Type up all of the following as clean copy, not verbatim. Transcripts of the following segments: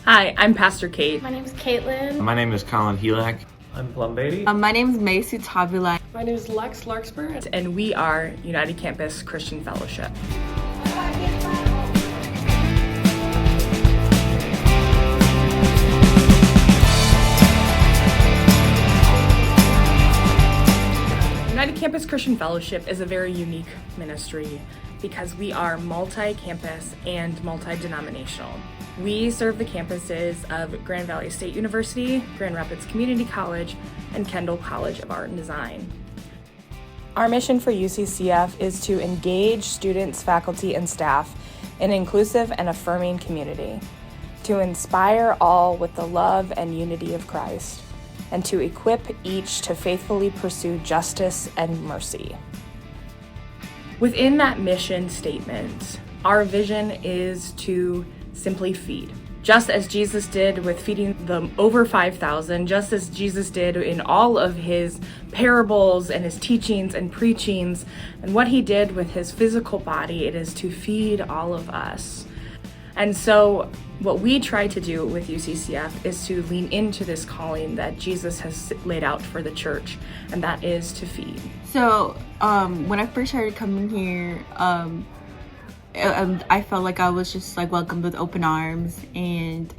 Hi, I'm Pastor Kate. My name is Caitlin. My name is Colin Helak. I'm Plum Beatty. My name is Macy Tavula. My name is Lex Larkspur. And we are United Campus Christian Fellowship. United Campus Christian Fellowship is a very unique ministry because we are multi-campus and multi-denominational. We serve the campuses of Grand Valley State University, Grand Rapids Community College, and Kendall College of Art and Design. Our mission for UCCF is to engage students, faculty, and staff in an inclusive and affirming community, to inspire all with the love and unity of Christ, and to equip each to faithfully pursue justice and mercy. Within that mission statement, our vision is to simply feed. Just as Jesus did with feeding the over 5,000, just as Jesus did in all of his parables and his teachings and preachings, and what he did with his physical body, it is to feed all of us. And so what we try to do with UCCF is to lean into this calling that Jesus has laid out for the church, and that is to feed. So when I first started coming here, I felt like I was just like welcomed with open arms, and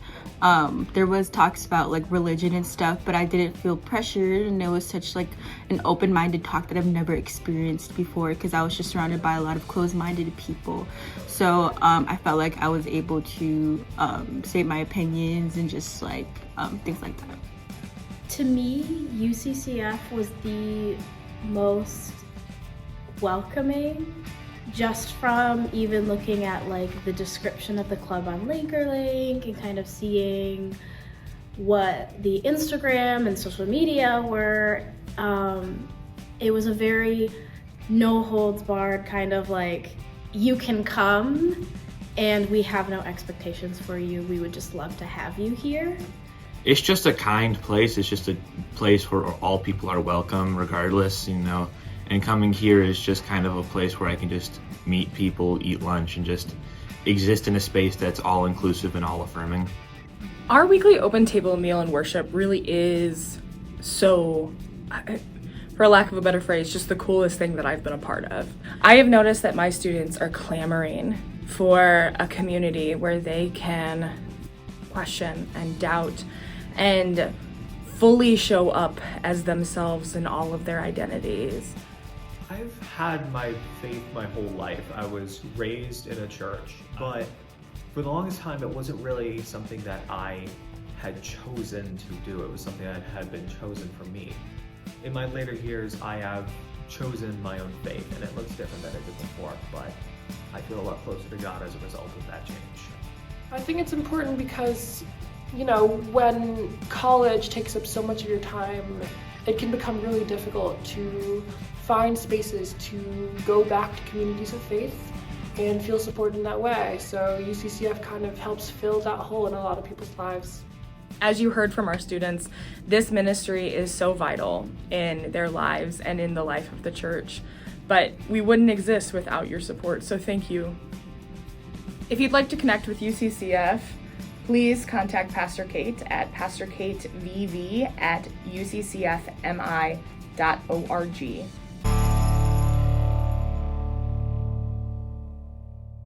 there was talks about like religion and stuff, but I didn't feel pressured, and it was such like an open-minded talk that I've never experienced before because I was just surrounded by a lot of closed-minded people. So I felt like I was able to say my opinions and just like things like that. To me, UCCF was the most welcoming, just from even looking at like the description of the club on Linkerlink and kind of seeing what the Instagram and social media were. It was a very no holds barred kind of like, you can come and we have no expectations for you. We would just love to have you here. It's just a kind place. It's just a place where all people are welcome regardless, and coming here is just kind of a place where I can just meet people, eat lunch, and just exist in a space that's all inclusive and all affirming. Our weekly open table meal and worship really is so, for lack of a better phrase, just the coolest thing that I've been a part of. I have noticed that my students are clamoring for a community where they can question and doubt and fully show up as themselves in all of their identities. I've had my faith my whole life. I was raised in a church, but for the longest time it wasn't really something that I had chosen to do. It was something that had been chosen for me. In my later years, I have chosen my own faith, and it looks different than it did before, but I feel a lot closer to God as a result of that change. I think it's important because, when college takes up so much of your time, it can become really difficult to find spaces to go back to communities of faith and feel supported in that way. So UCCF kind of helps fill that hole in a lot of people's lives. As you heard from our students, this ministry is so vital in their lives and in the life of the church, but we wouldn't exist without your support, so thank you. If you'd like to connect with UCCF, please contact Pastor Kate at pastorkatevv@uccfmi.org.